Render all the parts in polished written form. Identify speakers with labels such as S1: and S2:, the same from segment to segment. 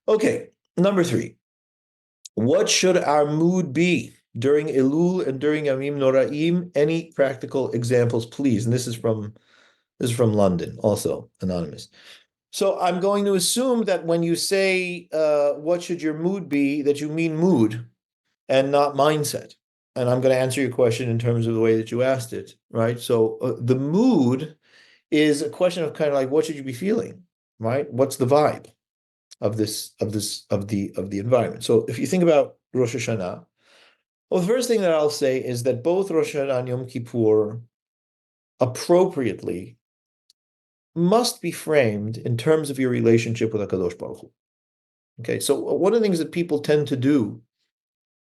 S1: Okay, number three. What should our mood be during Elul and during Yamim Noraim? Any practical examples, please? And this is from London, also anonymous. So I'm going to assume that when you say what should your mood be, that you mean mood and not mindset. And I'm going to answer your question in terms of the way that you asked it, right? So the mood is a question of kind of like what should you be feeling, right? What's the vibe of the environment? So if you think about Rosh Hashanah, well, the first thing that I'll say is that both Rosh Hashanah and Yom Kippur appropriately must be framed in terms of your relationship with HaKadosh Baruch Hu. Okay, so one of the things that people tend to do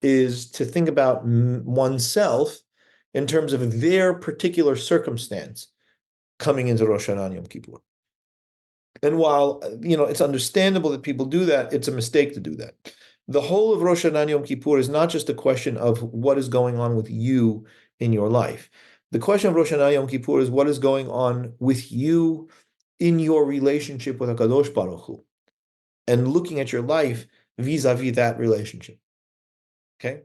S1: is to think about oneself in terms of their particular circumstance coming into Rosh Hashanah and Yom Kippur. And while it's understandable that people do that, it's a mistake to do that. The whole of Rosh Hashanah and Yom Kippur is not just a question of what is going on with you in your life. The question of Rosh Hashanah and Yom Kippur is what is going on with you in your relationship with HaKadosh Baruch Hu, and looking at your life vis-a-vis that relationship. Okay?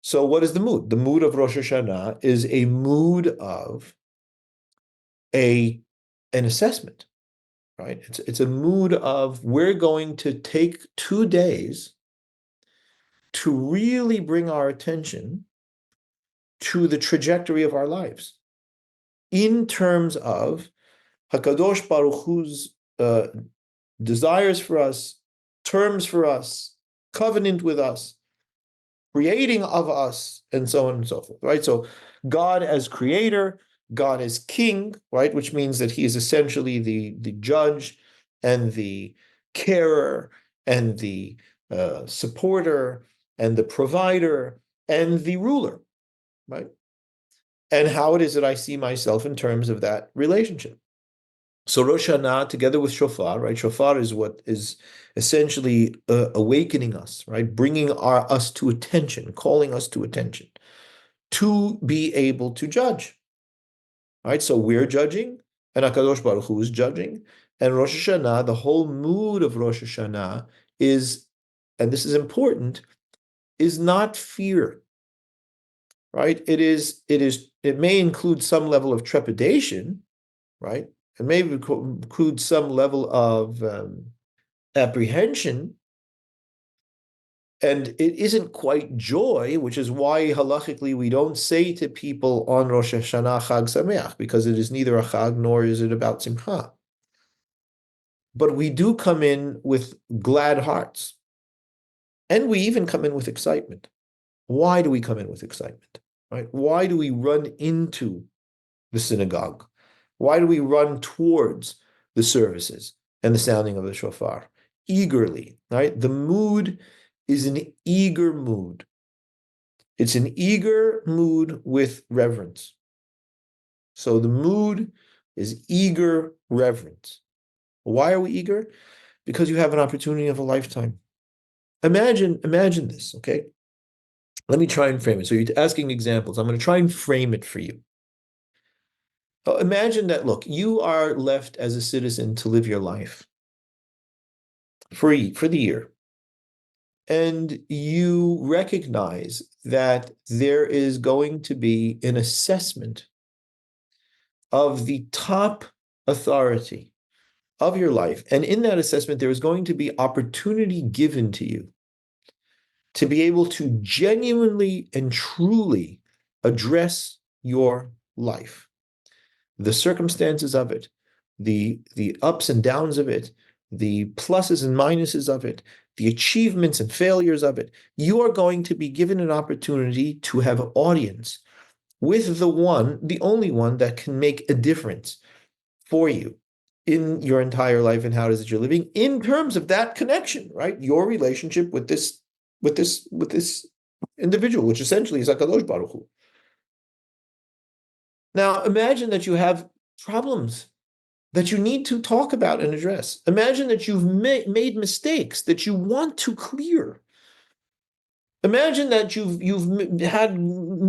S1: So what is the mood? The mood of Rosh Hashanah is a mood of an assessment, right? It's a mood of we're going to take 2 days to really bring our attention to the trajectory of our lives in terms of Hakadosh Baruch Hu's desires for us, terms for us, covenant with us, creating of us, and so on and so forth, right? So God as creator, God as king, right? Which means that he is essentially the judge and the carer and the supporter and the provider and the ruler, right? And how it is that I see myself in terms of that relationship. So Rosh Hashanah, together with Shofar, right? Shofar is what is essentially awakening us, right? Bringing us to attention, calling us to attention, to be able to judge, right? So we're judging, and HaKadosh Baruch Hu is judging, and Rosh Hashanah, the whole mood of Rosh Hashanah is, and this is important, is not fear, right? It may include some level of trepidation, right? It may include some level of apprehension, and it isn't quite joy, which is why halachically we don't say to people on Rosh Hashanah Chag Sameach, because it is neither a Chag nor is it about Simcha. But we do come in with glad hearts, and we even come in with excitement. Why do we come in with excitement? Right? Why do we run into the synagogue? Why do we run towards the services and the sounding of the shofar? Eagerly, right? The mood is an eager mood. It's an eager mood with reverence. So the mood is eager reverence. Why are we eager? Because you have an opportunity of a lifetime. Imagine this, okay? Let me try and frame it. So you're asking examples. I'm going to try and frame it for you. Imagine that, look, you are left as a citizen to live your life free for the year. And you recognize that there is going to be an assessment of the top authority of your life. And in that assessment, there is going to be opportunity given to you to be able to genuinely and truly address your life, the circumstances of it, the ups and downs of it, the pluses and minuses of it, the achievements and failures of it. You are going to be given an opportunity to have an audience with the only one that can make a difference for you in your entire life and how it is that you're living in terms of that connection, right? Your relationship with this individual, which essentially is HaKadosh Baruch Hu. Now, imagine that you have problems that you need to talk about and address. Imagine that you've made mistakes that you want to clear. Imagine that you've had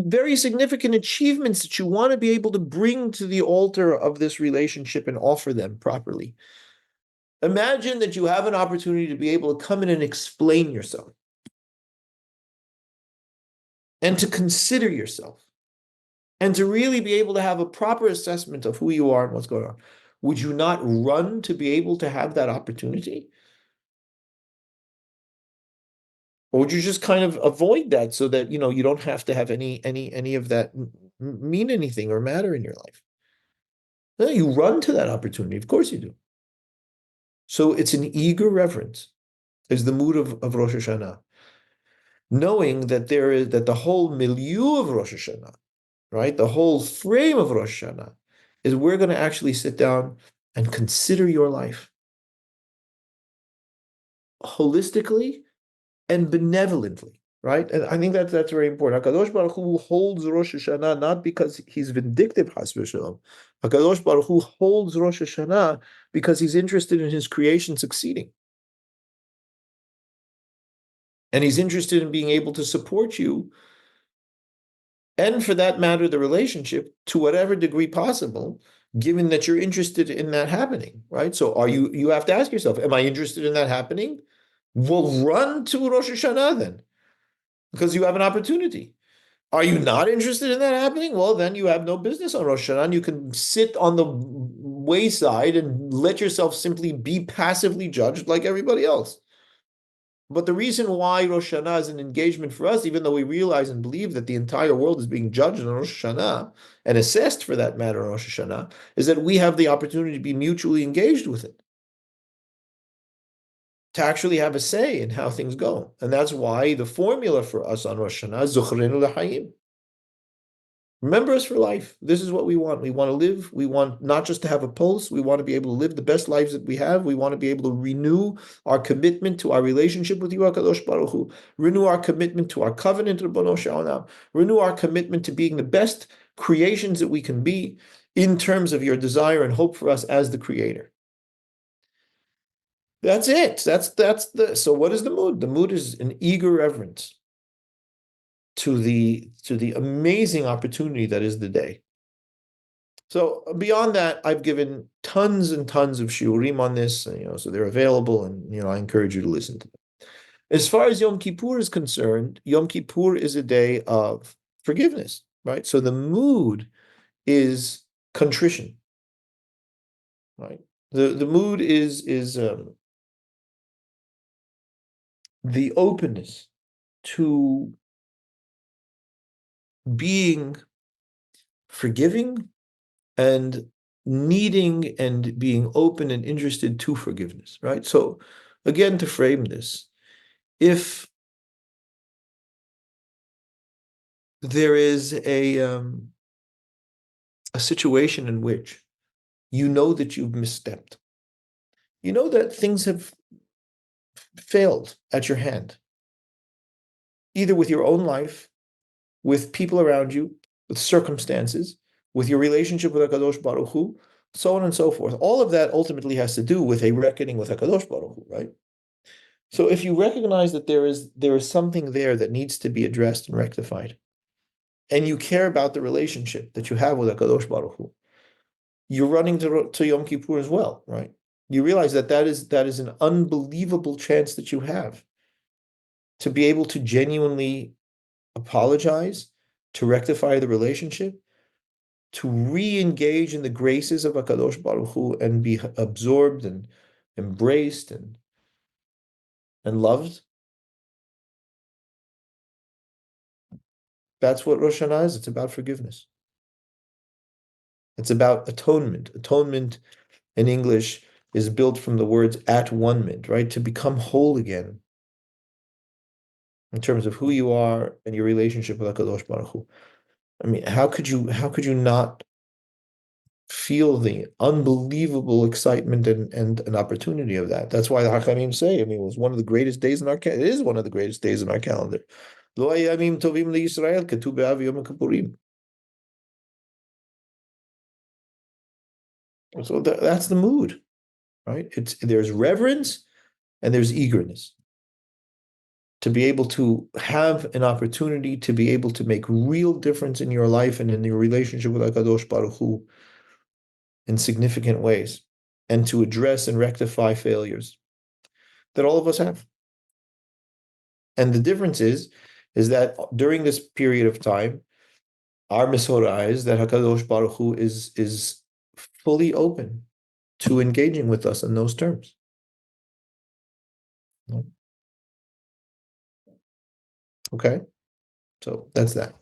S1: very significant achievements that you want to be able to bring to the altar of this relationship and offer them properly. Imagine that you have an opportunity to be able to come in and explain yourself and to consider yourself and to really be able to have a proper assessment of who you are and what's going on. Would you not run to be able to have that opportunity? Or would you just kind of avoid that so that you don't have to have any of that mean anything or matter in your life? No, you run to that opportunity. Of course you do. So it's an eager reverence, is the mood of Rosh Hashanah, knowing that the whole milieu of Rosh Hashanah, right, the whole frame of Rosh Hashanah, is we're going to actually sit down and consider your life holistically and benevolently, right? And I think that's very important. Hakadosh Baruch Hu holds Rosh Hashanah not because he's vindictive, Has v'shalom. Hakadosh Baruch Hu holds Rosh Hashanah because he's interested in his creation succeeding, and he's interested in being able to support you, and for that matter, the relationship to whatever degree possible, given that you're interested in that happening, right? So you have to ask yourself, am I interested in that happening? Well, run to Rosh Hashanah then, because you have an opportunity. Are you not interested in that happening? Well, then you have no business on Rosh Hashanah. You can sit on the wayside and let yourself simply be passively judged like everybody else. But the reason why Rosh Hashanah is an engagement for us, even though we realize and believe that the entire world is being judged on Rosh Hashanah and assessed for that matter on Rosh Hashanah, is that we have the opportunity to be mutually engaged with it, to actually have a say in how things go. And that's why the formula for us on Rosh Hashanah is Zuchrenu L'Chaim. Remember us for life. This is what we want. We want to live. We want not just to have a pulse. We want to be able to live the best lives that we have. We want to be able to renew our commitment to our relationship with you, HaKadosh Baruch Hu. Renew our commitment to our covenant, Ribbono Shel Olam. Renew our commitment to being the best creations that we can be in terms of your desire and hope for us as the creator. That's it. So what is the mood? The mood is an eager reverence to the amazing opportunity that is the day. So beyond that, I've given tons and tons of shiurim on this, so they're available, and I encourage you to listen to them. As far as Yom Kippur is concerned, Yom Kippur is a day of forgiveness, right? So the mood is contrition, right? The mood is the openness to being forgiving and needing and being open and interested to forgiveness, right? So again, to frame this, if there is a situation in which you know that you've misstepped, you know that things have failed at your hand, either with your own life, with people around you, with circumstances, with your relationship with HaKadosh Baruch Hu, so on and so forth. All of that ultimately has to do with a reckoning with HaKadosh Baruch Hu, right? So if you recognize that there is something there that needs to be addressed and rectified, and you care about the relationship that you have with HaKadosh Baruch Hu, you're running to Yom Kippur as well, right? You realize that is an unbelievable chance that you have to be able to genuinely apologize, to rectify the relationship, to re-engage in the graces of HaKadosh Baruch Hu and be absorbed and embraced and loved. That's what Rosh Hashanah is. It's about forgiveness. It's about atonement. Atonement in English is built from the words at one-ment, right? To become whole again in terms of who you are and your relationship with HaKadosh Baruch Hu. I mean, how could you not feel the unbelievable excitement and an opportunity of that? That's why the Hachamim say, I mean, it was one of the greatest days in our calendar. It is one of the greatest days in our calendar. Lo hayamim tovim liYisrael ketu b'av yom kippurim. So that's the mood, right? There's reverence and there's eagerness to be able to have an opportunity to be able to make real difference in your life and in your relationship with HaKadosh Baruch Hu in significant ways. and to address and rectify failures that all of us have. And the difference is that during this period of time, our Mesorah is that HaKadosh Baruch Hu is fully open to engaging with us in those terms. Okay, so that's that.